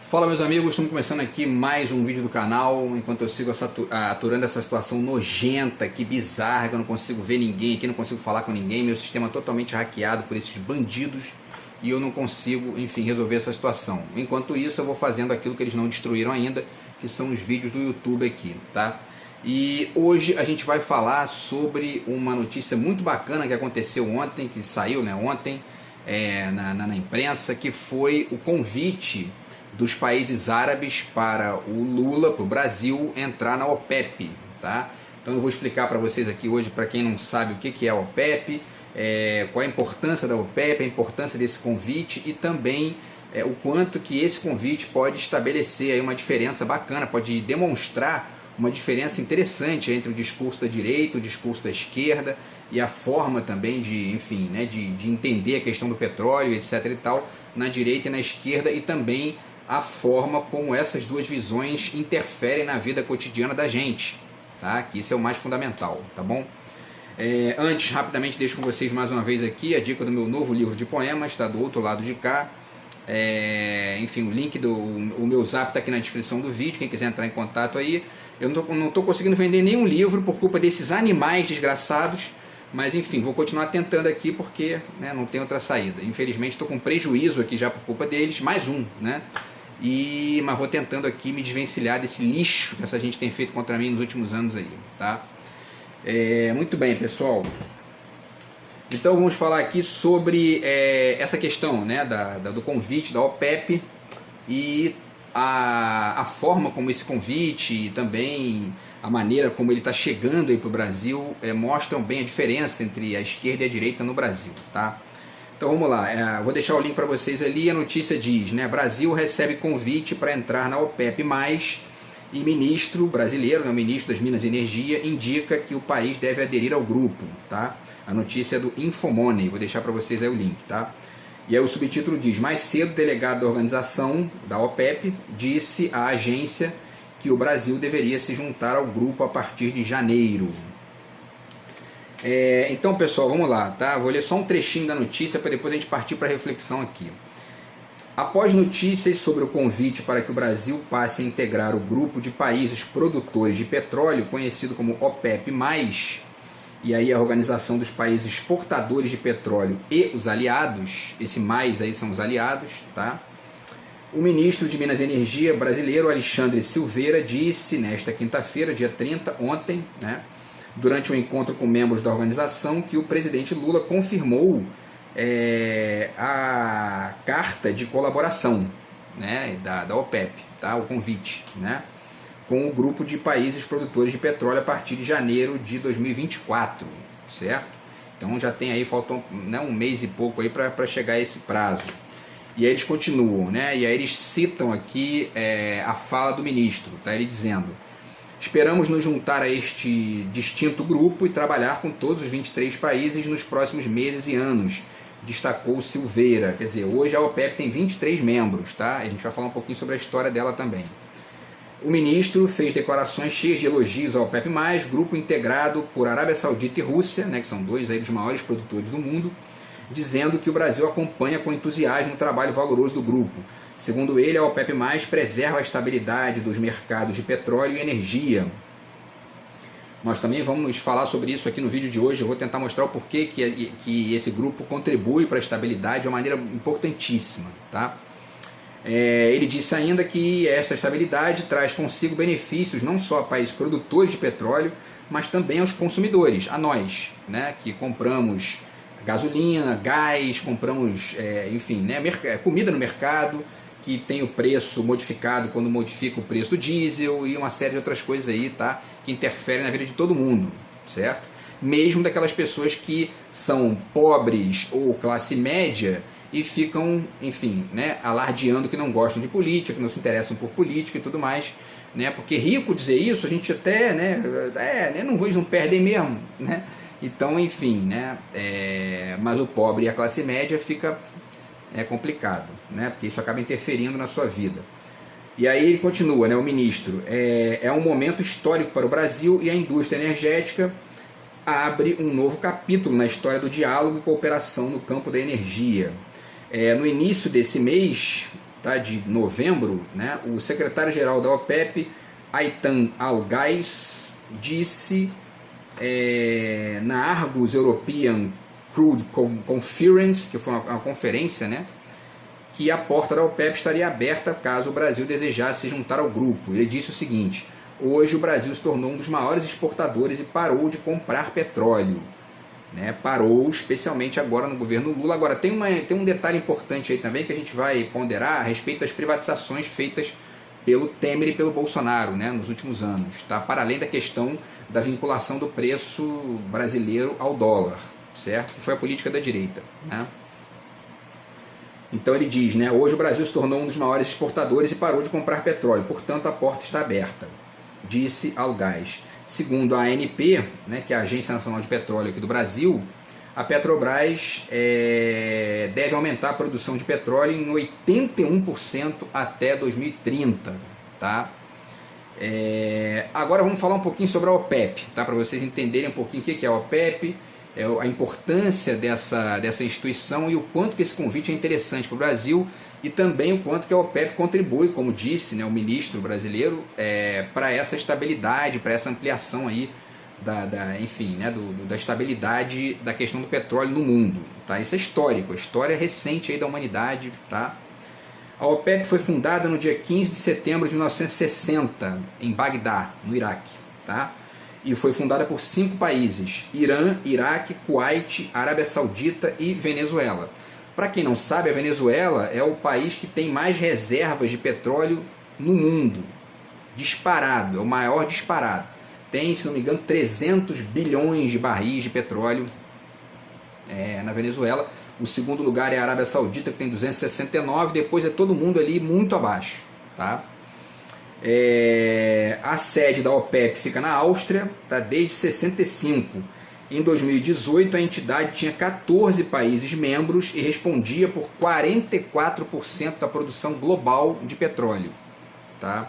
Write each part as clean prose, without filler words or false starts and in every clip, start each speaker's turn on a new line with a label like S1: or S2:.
S1: Fala meus amigos, estamos começando aqui mais um vídeo do canal. Enquanto eu sigo aturando essa situação nojenta, que bizarra, que eu não consigo ver ninguém aqui, não consigo falar com ninguém, meu sistema é totalmente hackeado por esses bandidos e eu não consigo, enfim, resolver essa situação. Enquanto isso, eu vou fazendo aquilo que eles não destruíram ainda, que são os vídeos do YouTube aqui, tá? E hoje a gente vai falar sobre uma notícia muito bacana que aconteceu ontem, que saiu, né, ontem na imprensa, que foi o convite dos países árabes para o Lula, para o Brasil, entrar na OPEP, tá? Então eu vou explicar para vocês aqui hoje, para quem não sabe o que é a OPEP, qual a importância da OPEP, a importância desse convite e também o quanto que esse convite pode estabelecer aí uma diferença bacana, pode demonstrar uma diferença interessante entre o discurso da direita, o discurso da esquerda e a forma também de, enfim, né, de entender a questão do petróleo, etc. e tal, na direita e na esquerda, e também a forma como essas duas visões interferem na vida cotidiana da gente, tá? Que isso é o mais fundamental, tá bom? Antes, rapidamente, deixo com vocês mais uma vez aqui a dica do meu novo livro de poemas, está do outro lado de cá. Enfim, o link o meu zap está aqui na descrição do vídeo, quem quiser entrar em contato aí. Eu não estou conseguindo vender nenhum livro por culpa desses animais desgraçados, mas enfim, vou continuar tentando aqui porque, né, não tem outra saída. Infelizmente estou com prejuízo aqui já por culpa deles, mais um, né? Mas vou tentando aqui me desvencilhar desse lixo que essa gente tem feito contra mim nos últimos anos aí, tá? Muito bem, pessoal. Então vamos falar aqui sobre essa questão, né, do convite da OPEP e a forma como esse convite e também a maneira como ele está chegando aí para o Brasil mostram bem a diferença entre a esquerda e a direita no Brasil, tá? Então vamos lá, vou deixar o link para vocês ali. A notícia diz, né, Brasil recebe convite para entrar na OPEP+, e ministro brasileiro, né, o ministro das Minas e Energia, indica que o país deve aderir ao grupo, tá? A notícia é do Infomoney, vou deixar para vocês aí o link, tá? E aí o subtítulo diz, mais cedo, delegado da organização da OPEP disse à agência que o Brasil deveria se juntar ao grupo a partir de janeiro. Então, pessoal, vamos lá, tá? Vou ler só um trechinho da notícia para depois a gente partir para a reflexão aqui. Após notícias sobre o convite para que o Brasil passe a integrar o grupo de países produtores de petróleo, conhecido como OPEP+, e aí a Organização dos Países Exportadores de Petróleo e os aliados, esse mais aí são os aliados, tá? O ministro de Minas e Energia brasileiro, Alexandre Silveira, disse nesta quinta-feira, dia 30, ontem, né, durante um encontro com membros da organização, que o presidente Lula confirmou a carta de colaboração, né, da OPEP, tá, o convite, né, com o grupo de países produtores de petróleo a partir de janeiro de 2024, certo? Então já tem aí, faltam, né, um mês e pouco aí para chegar a esse prazo. E aí eles continuam, né, e aí eles citam aqui a fala do ministro, tá, ele dizendo: esperamos nos juntar a este distinto grupo e trabalhar com todos os 23 países nos próximos meses e anos, destacou Silveira. Quer dizer, hoje a OPEP tem 23 membros, tá? A gente vai falar um pouquinho sobre a história dela também. O ministro fez declarações cheias de elogios ao OPEP+, grupo integrado por Arábia Saudita e Rússia, né, que são dois aí dos maiores produtores do mundo, dizendo que o Brasil acompanha com entusiasmo o trabalho valoroso do grupo. Segundo ele, a OPEP+, preserva a estabilidade dos mercados de petróleo e energia. Nós também vamos falar sobre isso aqui no vídeo de hoje. Eu vou tentar mostrar o porquê que esse grupo contribui para a estabilidade de uma maneira importantíssima, tá? Ele disse ainda que essa estabilidade traz consigo benefícios não só a países produtores de petróleo, mas também aos consumidores, a nós, né, que compramos gasolina, gás, compramos, enfim, né, comida no mercado, que tem o preço modificado quando modifica o preço do diesel e uma série de outras coisas aí, tá, que interferem na vida de todo mundo, certo? Mesmo daquelas pessoas que são pobres ou classe média e ficam, enfim, né, alardeando que não gostam de política, que não se interessam por política e tudo mais, né, porque rico dizer isso, a gente até, né, eles não perdem mesmo, né, então, enfim, né, mas o pobre e a classe média fica complicado, né, porque isso acaba interferindo na sua vida. E aí ele continua, né, o ministro, é um momento histórico para o Brasil e a indústria energética abre um novo capítulo na história do diálogo e cooperação no campo da energia. No início desse mês, tá, de novembro, né, o secretário-geral da OPEP, Aitan Al-Gais, disse na Argus European Crude Conference, que foi uma conferência, né, que a porta da OPEP estaria aberta caso o Brasil desejasse se juntar ao grupo. Ele disse o seguinte: hoje o Brasil se tornou um dos maiores exportadores e parou de comprar petróleo. Né? Parou, especialmente agora no governo Lula. Agora, tem um detalhe importante aí também que a gente vai ponderar a respeito das privatizações feitas pelo Temer e pelo Bolsonaro, né, nos últimos anos, tá? Para além da questão da vinculação do preço brasileiro ao dólar, certo? Que foi a política da direita, né? Então ele diz, né, hoje o Brasil se tornou um dos maiores exportadores e parou de comprar petróleo, portanto a porta está aberta, disse Al-Gais. Segundo a ANP, né, que é a Agência Nacional de Petróleo aqui do Brasil, a Petrobras deve aumentar a produção de petróleo em 81% até 2030. Tá? Agora vamos falar um pouquinho sobre a OPEP, tá? Para vocês entenderem um pouquinho o que é a OPEP, a importância dessa instituição e o quanto que esse convite é interessante para o Brasil e também o quanto que a OPEP contribui, como disse, né, o ministro brasileiro, para essa estabilidade, para essa ampliação aí enfim, né, da estabilidade da questão do petróleo no mundo. Tá? Isso é histórico, a história recente aí da humanidade. Tá? A OPEP foi fundada no dia 15 de setembro de 1960, em Bagdá, no Iraque. Tá? E foi fundada por 5 países: Irã, Iraque, Kuwait, Arábia Saudita e Venezuela. Para quem não sabe, a Venezuela é o país que tem mais reservas de petróleo no mundo. Disparado, é o maior disparado. Tem, se não me engano, 300 bilhões de barris de petróleo na Venezuela. O segundo lugar é a Arábia Saudita, que tem 269, depois é todo mundo ali muito abaixo. Tá? A sede da OPEP fica na Áustria, tá, desde 65. Em 2018, a entidade tinha 14 países membros e respondia por 44% da produção global de petróleo. Tá?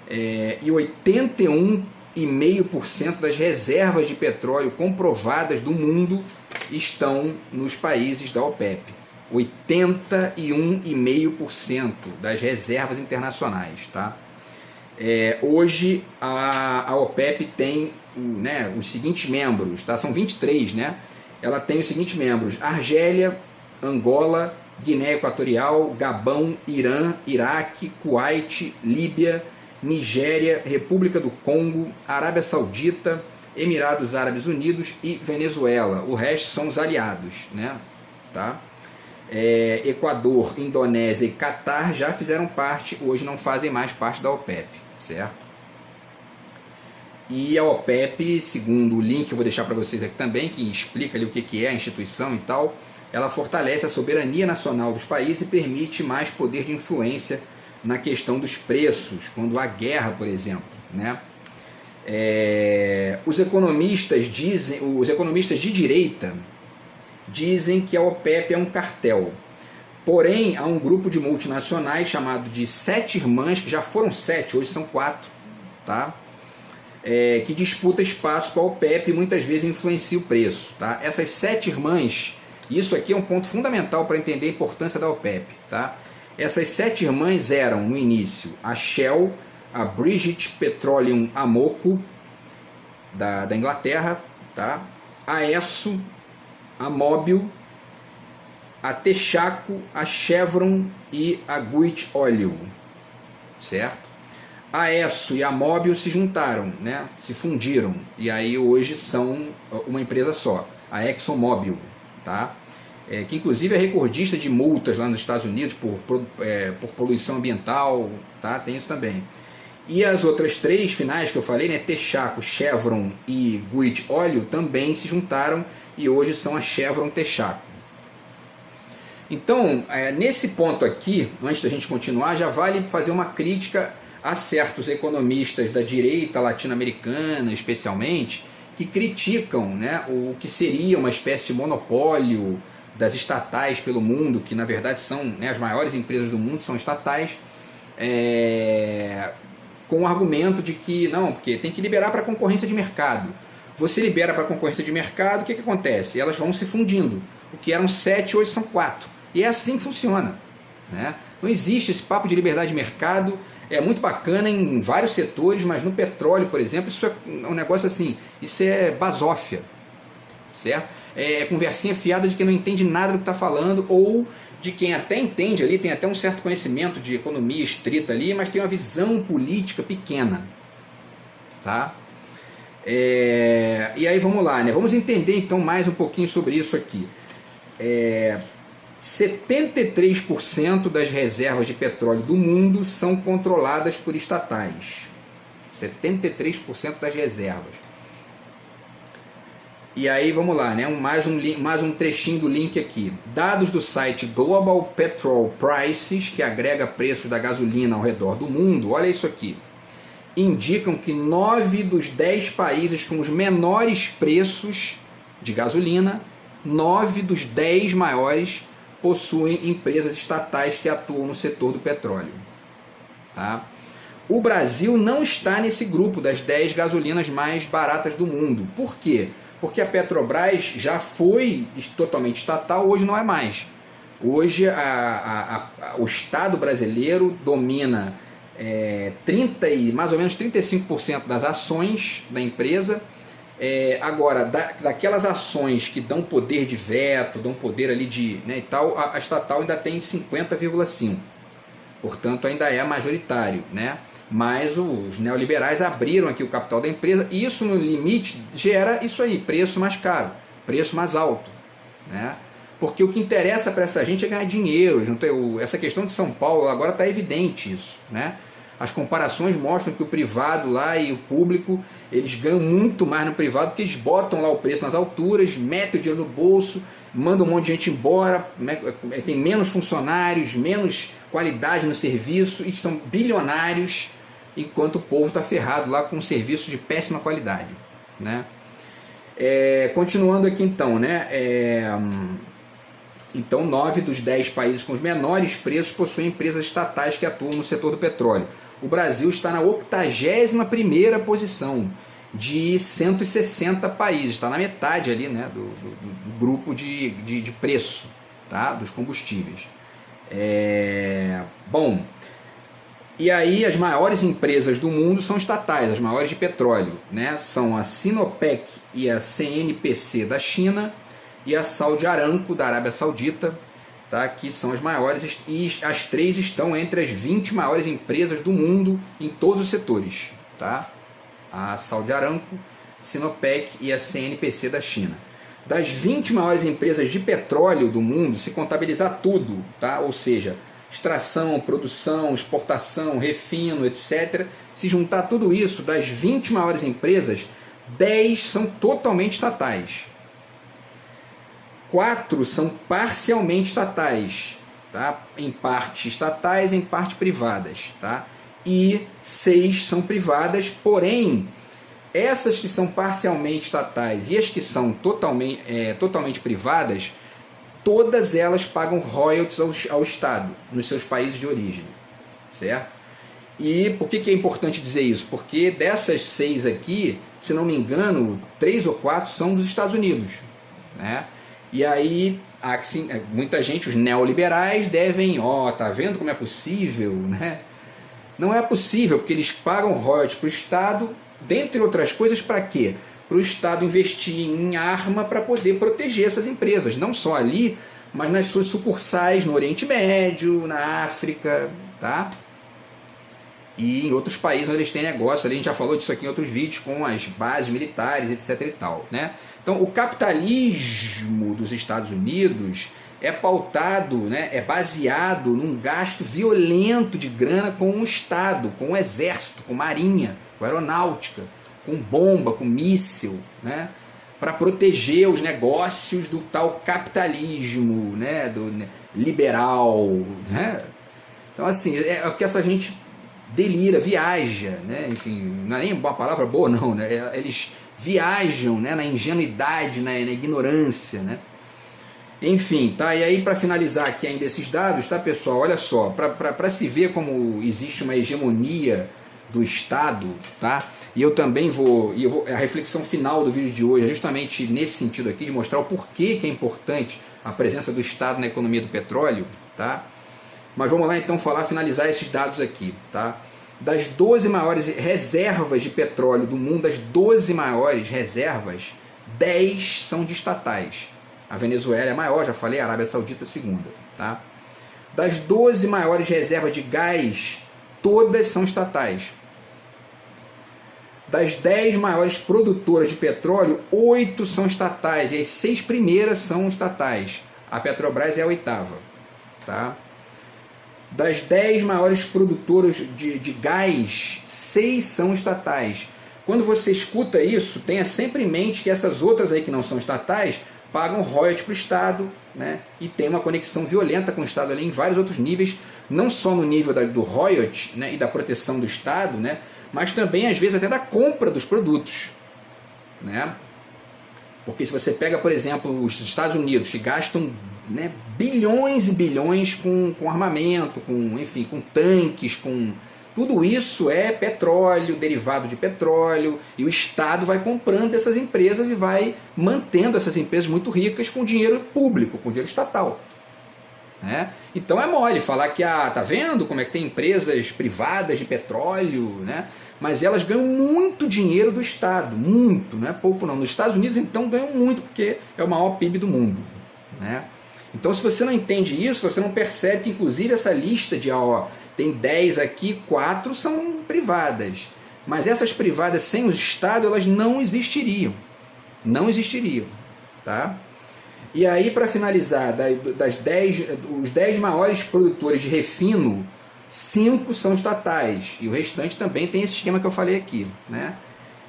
S1: E 81,5% das reservas de petróleo comprovadas do mundo estão nos países da OPEP. 81,5% das reservas internacionais. Tá? Hoje a OPEP tem, né, os seguintes membros, tá? São 23, né? Ela tem os seguintes membros: Argélia, Angola, Guiné Equatorial, Gabão, Irã, Iraque, Kuwait, Líbia, Nigéria, República do Congo, Arábia Saudita, Emirados Árabes Unidos e Venezuela. O resto são os aliados, né? Tá? Equador, Indonésia e Catar já fizeram parte, hoje não fazem mais parte da OPEP, certo? E a OPEP, segundo o link que eu vou deixar para vocês aqui também, que explica ali o que é a instituição e tal, ela fortalece a soberania nacional dos países e permite mais poder de influência na questão dos preços, quando há guerra, por exemplo, né? Os economistas de direita dizem que a OPEP é um cartel. Porém, há um grupo de multinacionais chamado de 7 irmãs, que já foram 7, hoje são 4, tá? Que disputa espaço com a OPEP e muitas vezes influencia o preço. Tá? Essas 7 irmãs, isso aqui é um ponto fundamental para entender a importância da OPEP. Tá? Essas 7 irmãs eram, no início, a Shell, a British Petroleum Amoco, da Inglaterra, tá? A Esso, a Mobil, a Texaco, a Chevron e a Guich Oil, certo? A Esso e a Mobil se juntaram, né? Se fundiram, e aí hoje são uma empresa só, a ExxonMobil, tá? Que inclusive é recordista de multas lá nos Estados Unidos por poluição ambiental, tá? Tem isso também. E as outras 3 finais que eu falei, né? Texaco, Chevron e Guich Oil, também se juntaram e hoje são a Chevron Texaco. Então, nesse ponto aqui, antes da gente continuar, já vale fazer uma crítica a certos economistas da direita latino-americana, especialmente, que criticam, né, o que seria uma espécie de monopólio das estatais pelo mundo, que na verdade são, né, as maiores empresas do mundo são estatais, com o argumento de que não, porque tem que liberar para a concorrência de mercado. Você libera para a concorrência de mercado, o que acontece? Elas vão se fundindo. O que eram 7, hoje são 4. E é assim que funciona, né? Não existe esse papo de liberdade de mercado. É muito bacana em vários setores, mas no petróleo, por exemplo, isso é um negócio assim, isso é basófia, certo? É conversinha fiada de quem não entende nada do que está falando, ou de quem até entende ali, tem até um certo conhecimento de economia estrita ali, mas tem uma visão política pequena, tá? E aí vamos lá, né? Vamos entender então mais um pouquinho sobre isso aqui. 73% das reservas de petróleo do mundo são controladas por estatais. 73% das reservas. E aí vamos lá, né? Mais um trechinho do link aqui. Dados do site Global Petrol Prices, que agrega preços da gasolina ao redor do mundo, olha isso aqui, indicam que 9 dos 10 países com os menores preços de gasolina, 9 dos 10 maiores possuem empresas estatais que atuam no setor do petróleo. Tá? O Brasil não está nesse grupo das 10 gasolinas mais baratas do mundo. Por quê? Porque a Petrobras já foi totalmente estatal, hoje não é mais. Hoje o Estado brasileiro domina mais ou menos 35% das ações da empresa. Agora, daquelas ações que dão poder de veto, dão poder ali de, né, e tal, a estatal ainda tem 50,5%. Portanto, ainda é majoritário, né? Mas os neoliberais abriram aqui o capital da empresa e isso no limite gera isso aí, preço mais caro, preço mais alto, né? Porque o que interessa para essa gente é ganhar dinheiro. Essa questão de São Paulo agora está evidente isso, né? As comparações mostram que o privado lá e o público, eles ganham muito mais no privado, porque eles botam lá o preço nas alturas, metem o dinheiro no bolso, mandam um monte de gente embora, tem menos funcionários, menos qualidade no serviço, e estão bilionários, enquanto o povo está ferrado lá com um serviço de péssima qualidade, né? Continuando aqui então, né? Então, 9 dos 10 países com os menores preços possuem empresas estatais que atuam no setor do petróleo. O Brasil está na 81ª posição de 160 países, está na metade ali, né, do grupo de preço, tá, dos combustíveis. Bom, e aí as maiores empresas do mundo são estatais, as maiores de petróleo, né, são a Sinopec e a CNPC da China e a Saudi Aramco da Arábia Saudita, tá, que são as maiores, e as três estão entre as 20 maiores empresas do mundo em todos os setores, tá? A Saudi Aramco, Sinopec e a CNPC da China. Das 20 maiores empresas de petróleo do mundo, se contabilizar tudo, tá? Ou seja, extração, produção, exportação, refino, etc. Se juntar tudo isso, das 20 maiores empresas, 10 são totalmente estatais. 4 são parcialmente estatais, tá? Em parte estatais, em parte privadas, tá? E 6 são privadas, porém, essas que são parcialmente estatais e as que são totalmente privadas, todas elas pagam royalties ao Estado, nos seus países de origem, certo? E por que é importante dizer isso? Porque dessas 6 aqui, se não me engano, 3 ou 4 são dos Estados Unidos, né? E aí, muita gente, os neoliberais, devem, tá vendo como é possível, né? Não é possível, porque eles pagam royalties para o Estado, dentre outras coisas, para quê? Para o Estado investir em arma para poder proteger essas empresas, não só ali, mas nas suas sucursais no Oriente Médio, na África, tá? E em outros países onde eles têm negócio, ali a gente já falou disso aqui em outros vídeos, com as bases militares, etc e tal, né? Então, o capitalismo dos Estados Unidos é pautado, né, é baseado num gasto violento de grana com o Estado, com o Exército, com Marinha, com Aeronáutica, com bomba, com míssil, né, para proteger os negócios do tal capitalismo, né, do liberal, né? Então, assim, é o que essa gente delira, viaja, né? Enfim, não é nem uma palavra boa não, né? Eles viajam, né, na ingenuidade, na ignorância, né? Enfim, tá? E aí, para finalizar aqui ainda esses dados, tá, pessoal? Olha só, para se ver como existe uma hegemonia do Estado, tá? E eu também a reflexão final do vídeo de hoje é justamente nesse sentido aqui, de mostrar o porquê que é importante a presença do Estado na economia do petróleo, tá? Mas vamos lá então finalizar esses dados aqui, tá? Das 12 maiores reservas de petróleo do mundo, das 12 maiores reservas, 10 são de estatais. A Venezuela é a maior, já falei, a Arábia Saudita a segunda, tá? Das 12 maiores reservas de gás, todas são estatais. Das 10 maiores produtoras de petróleo, 8 são estatais, e as 6 primeiras são estatais. A Petrobras é a 8ª. Tá? Das 10 maiores produtoras de gás, 6 são estatais. Quando você escuta isso, tenha sempre em mente que essas outras aí que não são estatais pagam royalties para o Estado, né? E tem uma conexão violenta com o Estado ali em vários outros níveis, não só no nível do royalties, né, e da proteção do Estado, né, mas também às vezes até da compra dos produtos, né? Porque se você pega, por exemplo, os Estados Unidos, que gastam, né, bilhões e bilhões com armamento, enfim, com tanques, com tudo isso é petróleo, derivado de petróleo, e o Estado vai comprando essas empresas e vai mantendo essas empresas muito ricas com dinheiro público, com dinheiro estatal, né? Então é mole falar que, tá vendo como é que tem empresas privadas de petróleo, né? Mas elas ganham muito dinheiro do Estado, muito, não é pouco não. Nos Estados Unidos, então, ganham muito, porque é o maior PIB do mundo, né? Então, se você não entende isso, você não percebe que, inclusive, essa lista de, tem 10 aqui, 4 são privadas. Mas essas privadas, sem o Estado, elas não existiriam. Não existiriam, tá? E aí, para finalizar, os 10 maiores produtores de refino, 5 são estatais, e o restante também tem esse esquema que eu falei aqui, né?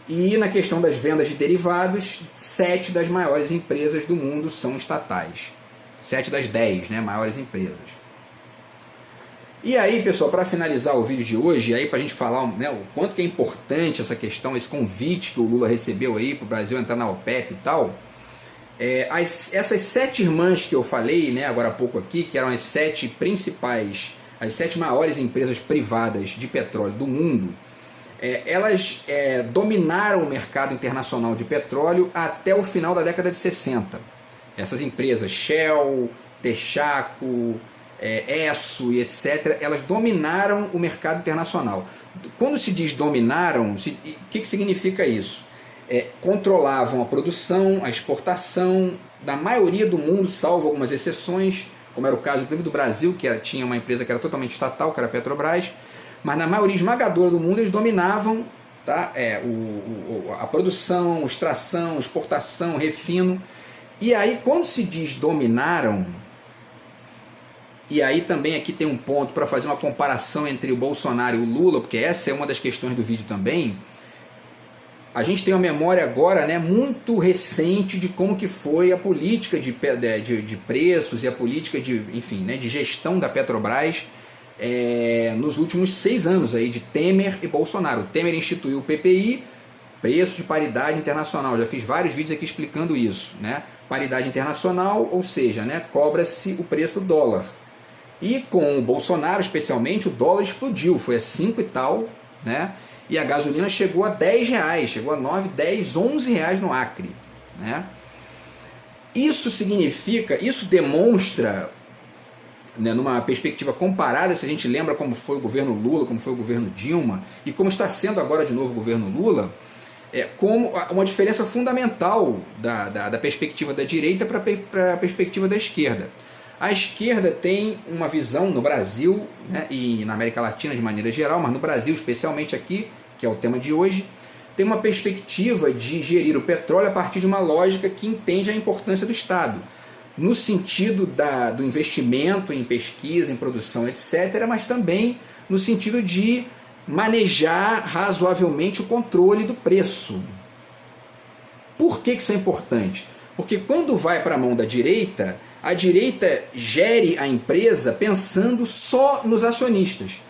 S1: E na questão das vendas de derivados, 7 das maiores empresas do mundo são estatais. 7 das 10, né, maiores empresas. E aí, pessoal, para finalizar o vídeo de hoje, aí para a gente falar, né, o quanto que é importante essa questão, esse convite que o Lula recebeu aí para o Brasil entrar na OPEP e tal, essas 7 irmãs que eu falei, né, agora há pouco aqui, que eram as 7 principais, as 7 maiores empresas privadas de petróleo do mundo, elas dominaram o mercado internacional de petróleo até o final da década de 60. Essas empresas, Shell, Texaco, Esso e etc., elas dominaram o mercado internacional. Quando se diz dominaram, o que significa isso? Controlavam a produção, a exportação da maioria do mundo, salvo algumas exceções, como era o caso inclusive do Brasil, que tinha uma empresa que era totalmente estatal, que era a Petrobras, mas na maioria esmagadora do mundo eles dominavam, tá? A produção, extração, exportação, refino. E aí, quando se diz dominaram, e aí também aqui tem um ponto para fazer uma comparação entre o Bolsonaro e o Lula, porque essa é uma das questões do vídeo também. A gente tem uma memória agora, né, muito recente de como que foi a política de preços e a política enfim, né, de gestão da Petrobras nos últimos 6 anos aí, de Temer e Bolsonaro. O Temer instituiu o PPI, preço de paridade internacional. Já fiz vários vídeos aqui explicando isso, né? Paridade internacional, ou seja, né, cobra-se o preço do dólar. E com o Bolsonaro, especialmente, o dólar explodiu, foi a 5 e tal, né? E a gasolina chegou a R$10, chegou a 9, 10, 11 reais no Acre, né? Isso significa, isso demonstra, né, numa perspectiva comparada, se a gente lembra como foi o governo Lula, como foi o governo Dilma, e como está sendo agora de novo o governo Lula, como uma diferença fundamental da perspectiva da direita para a perspectiva da esquerda. A esquerda tem uma visão no Brasil, né, e na América Latina de maneira geral, mas no Brasil especialmente aqui, que é o tema de hoje, tem uma perspectiva de gerir o petróleo a partir de uma lógica que entende a importância do Estado, no sentido do investimento em pesquisa, em produção, etc., mas também no sentido de manejar razoavelmente o controle do preço. Por que isso é importante? Porque quando vai para a mão da direita, a direita gere a empresa pensando só nos acionistas,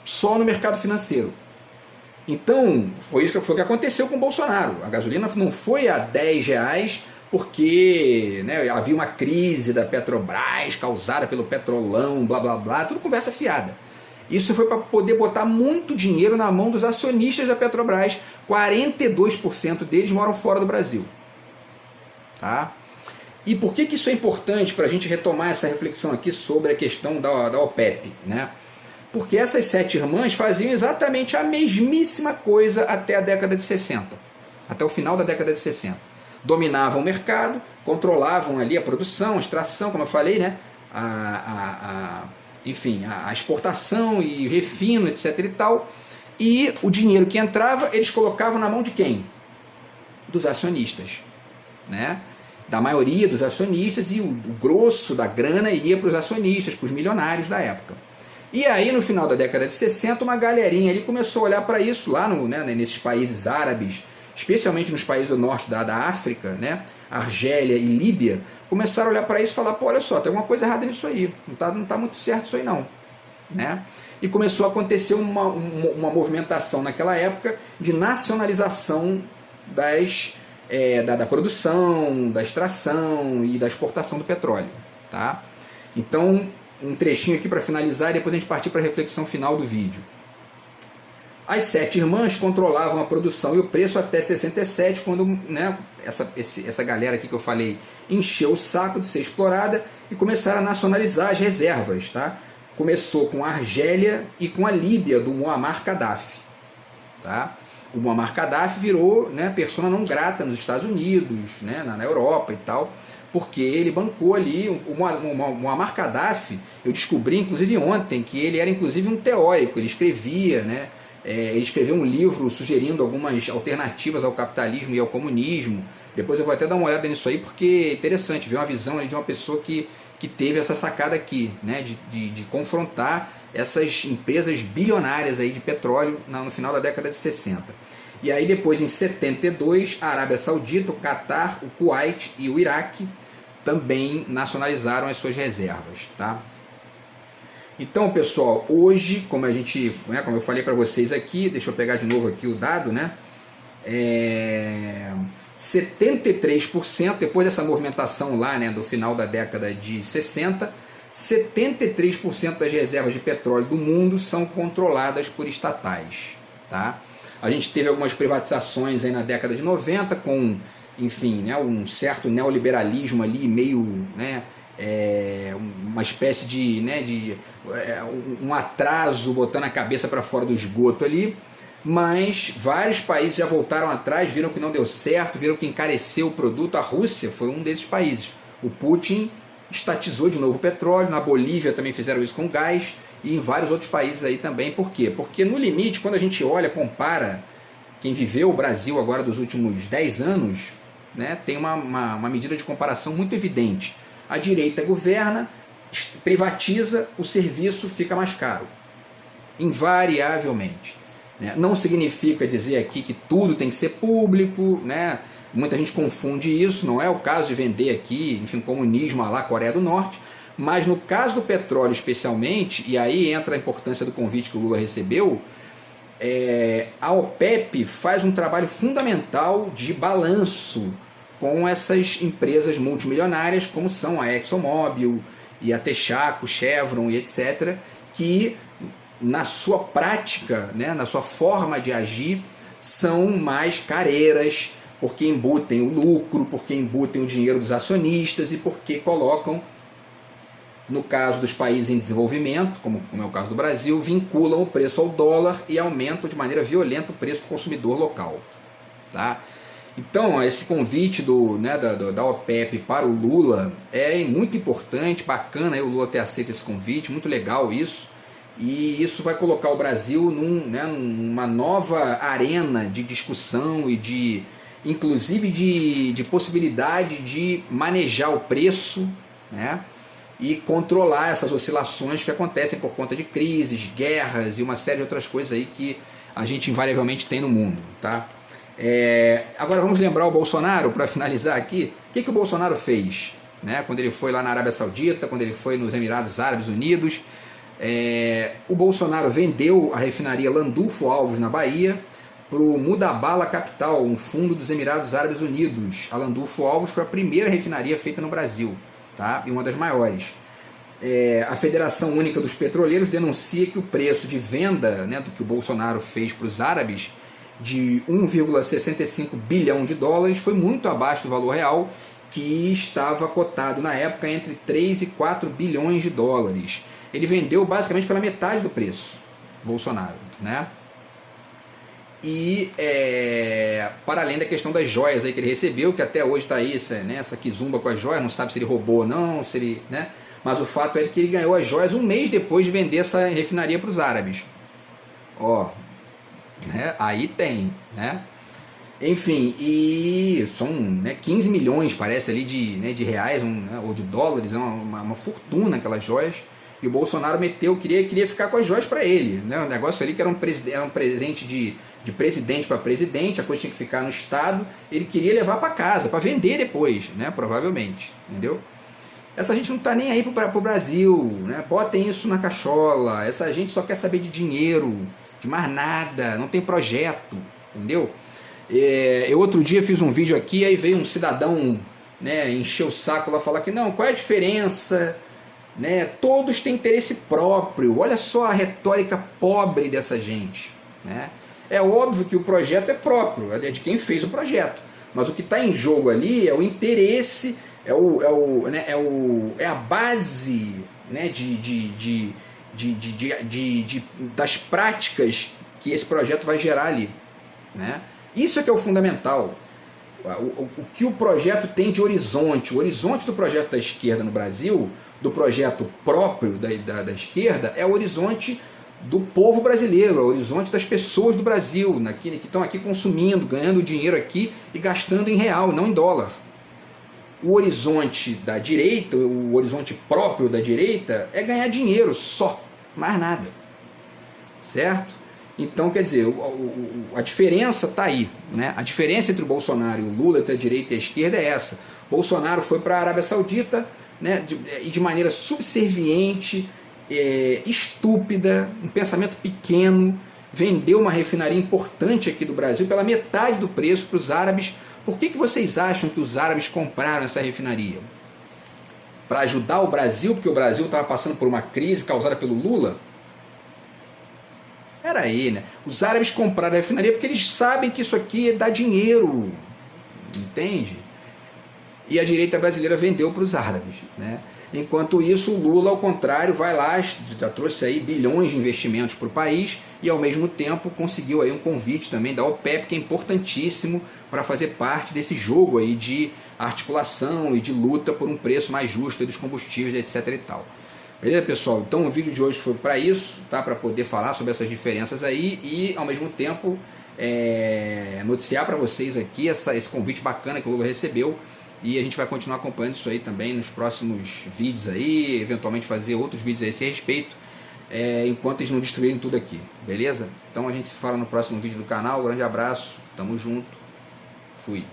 S1: só no mercado financeiro. Então, foi o que aconteceu com o Bolsonaro. A gasolina não foi a R$10 porque, né, havia uma crise da Petrobras causada pelo petrolão, blá blá blá, tudo conversa fiada. Isso foi para poder botar muito dinheiro na mão dos acionistas da Petrobras. 42% deles moram fora do Brasil. Tá? E por que isso é importante para a gente retomar essa reflexão aqui sobre a questão da OPEP, né? Porque essas 7 irmãs faziam exatamente a mesmíssima coisa até a década de 60, até o final da década de 60. Dominavam o mercado, controlavam ali a produção, a extração, como eu falei, né? Enfim, a exportação e refino, etc. e tal. E o dinheiro que entrava, eles colocavam na mão de quem? Dos acionistas, né? Da maioria dos acionistas, e o grosso da grana ia para os acionistas, para os milionários da época. E aí, no final da década de 60, uma galerinha ali começou a olhar para isso lá nesses países árabes, especialmente nos países do norte da África, né? Argélia e Líbia, começaram a olhar para isso e falar, pô, olha só, tem alguma coisa errada nisso aí, não tá muito certo isso aí não, né? E começou a acontecer uma movimentação naquela época de nacionalização da produção, da extração e da exportação do petróleo, tá? Então, um trechinho aqui para finalizar e depois a gente partir para a reflexão final do vídeo. As 7 irmãs controlavam a produção e o preço até 67, quando, né, essa galera aqui que eu falei encheu o saco de ser explorada e começaram a nacionalizar as reservas, tá? Começou com a Argélia e com a Líbia do Muammar Gaddafi, tá? O Muammar Gaddafi virou, né, persona não grata nos Estados Unidos, né, na Europa e tal, porque ele bancou ali o Muammar Gaddafi. Eu descobri inclusive ontem que ele era inclusive um teórico, ele escrevia, né? Ele escreveu um livro sugerindo algumas alternativas ao capitalismo e ao comunismo. Depois eu vou até dar uma olhada nisso aí, porque é interessante ver uma visão ali de uma pessoa que teve essa sacada aqui, né, de confrontar essas empresas bilionárias aí de petróleo no final da década de 60. E aí depois, em 72, a Arábia Saudita, o Catar, o Kuwait e o Iraque também nacionalizaram as suas reservas, tá? Então, pessoal, hoje, como eu falei para vocês aqui, deixa eu pegar de novo aqui o dado, né? 73%, depois dessa movimentação lá, né, do final da década de 60, 73% das reservas de petróleo do mundo são controladas por estatais, tá? A gente teve algumas privatizações aí na década de 90 com, enfim, né, um certo neoliberalismo ali, meio, né, uma espécie de, né, um atraso botando a cabeça para fora do esgoto ali, mas vários países já voltaram atrás, viram que não deu certo, viram que encareceu o produto. A Rússia foi um desses países. O Putin estatizou de novo o petróleo, na Bolívia também fizeram isso com gás, e em vários outros países aí também. Por quê? Porque no limite, quando a gente olha, compara, quem viveu o Brasil agora dos últimos 10 anos, né, tem uma medida de comparação muito evidente. A direita governa, privatiza, o serviço fica mais caro, invariavelmente, né? Não significa dizer aqui que tudo tem que ser público, né? Muita gente confunde isso, não é o caso de vender aqui, enfim, comunismo à la Coreia do Norte, mas no caso do petróleo especialmente, e aí entra a importância do convite que o Lula recebeu, a OPEP faz um trabalho fundamental de balanço com essas empresas multimilionárias, como são a ExxonMobil e a Texaco, Chevron e etc., que na sua prática, né, na sua forma de agir, são mais careiras, porque embutem o lucro, porque embutem o dinheiro dos acionistas e porque colocam, no caso dos países em desenvolvimento, como é o caso do Brasil, vinculam o preço ao dólar e aumentam de maneira violenta o preço do consumidor local, tá? Então, esse convite da OPEP para o Lula é muito importante, bacana o Lula ter aceito esse convite, muito legal isso, e isso vai colocar o Brasil numa nova arena de discussão e inclusive de possibilidade de manejar o preço, né, e controlar essas oscilações que acontecem por conta de crises, guerras e uma série de outras coisas aí que a gente invariavelmente tem no mundo, tá? Agora vamos lembrar o Bolsonaro, para finalizar aqui, o que o Bolsonaro fez, né, quando ele foi lá na Arábia Saudita, quando ele foi nos Emirados Árabes Unidos. O Bolsonaro vendeu a refinaria Landulfo Alves na Bahia para o Mudabala Capital, um fundo dos Emirados Árabes Unidos. A Landulfo Alves foi a primeira refinaria feita no Brasil, tá? E uma das maiores. A Federação Única dos Petroleiros denuncia que o preço de venda, né, do que o Bolsonaro fez para os árabes, de 1,65 bilhão de dólares, foi muito abaixo do valor real que estava cotado na época entre 3 e 4 bilhões de dólares. Ele vendeu basicamente pela metade do preço, Bolsonaro, né? E para além da questão das joias aí que ele recebeu, que até hoje está aí essa quizumba com as joias, não sabe se ele roubou ou não, se ele, né? Mas o fato é que ele ganhou as joias um mês depois de vender essa refinaria para os árabes. Ó, né? Aí tem, né? Enfim, e são 15 milhões, parece, ali de reais ou de dólares, uma fortuna aquelas joias. E o Bolsonaro queria ficar com as joias para ele, né? O negócio ali que era um presente de presidente para presidente, a coisa tinha que ficar no Estado, ele queria levar para casa, para vender depois, né? Provavelmente, entendeu? Essa gente não está nem aí para o Brasil, né? Botem isso na cachola, essa gente só quer saber de dinheiro, de mais nada, não tem projeto, entendeu? Eu outro dia fiz um vídeo aqui, aí veio um cidadão, né, encher o saco lá, falar que não, qual é a diferença, né, todos têm interesse próprio, olha só a retórica pobre dessa gente, né? É óbvio que o projeto é próprio, é de quem fez o projeto, mas o que está em jogo ali é o interesse, é a base, né, das práticas que esse projeto vai gerar ali, né? Isso é que é o fundamental. O que o projeto tem de horizonte, o horizonte do projeto da esquerda no Brasil, do projeto próprio da esquerda, é o horizonte do povo brasileiro, é o horizonte das pessoas do Brasil, que estão aqui consumindo, ganhando dinheiro aqui e gastando em real, não em dólar. O horizonte da direita, o horizonte próprio da direita, é ganhar dinheiro só, mais nada. Certo? Então, quer dizer, a diferença está aí, né? A diferença entre o Bolsonaro e o Lula, entre a direita e a esquerda, é essa. Bolsonaro foi para a Arábia Saudita, né, de maneira subserviente, estúpida, um pensamento pequeno, vendeu uma refinaria importante aqui do Brasil pela metade do preço para os árabes. Por que vocês acham que os árabes compraram essa refinaria? Para ajudar o Brasil, porque o Brasil estava passando por uma crise causada pelo Lula? Peraí, né? Os árabes compraram a refinaria porque eles sabem que isso aqui dá dinheiro, entende? E a direita brasileira vendeu para os árabes, né? Enquanto isso, o Lula, ao contrário, vai lá, já trouxe aí bilhões de investimentos para o país e, ao mesmo tempo, conseguiu aí um convite também da OPEP, que é importantíssimo para fazer parte desse jogo aí de articulação e de luta por um preço mais justo dos combustíveis, etc. e tal. Beleza, pessoal? Então o vídeo de hoje foi para isso, tá? Para poder falar sobre essas diferenças aí e, ao mesmo tempo, noticiar para vocês aqui esse convite bacana que o Lula recebeu. E a gente vai continuar acompanhando isso aí também nos próximos vídeos aí, eventualmente fazer outros vídeos a esse respeito, enquanto eles não destruírem tudo aqui, beleza? Então a gente se fala no próximo vídeo do canal, grande abraço, tamo junto, fui!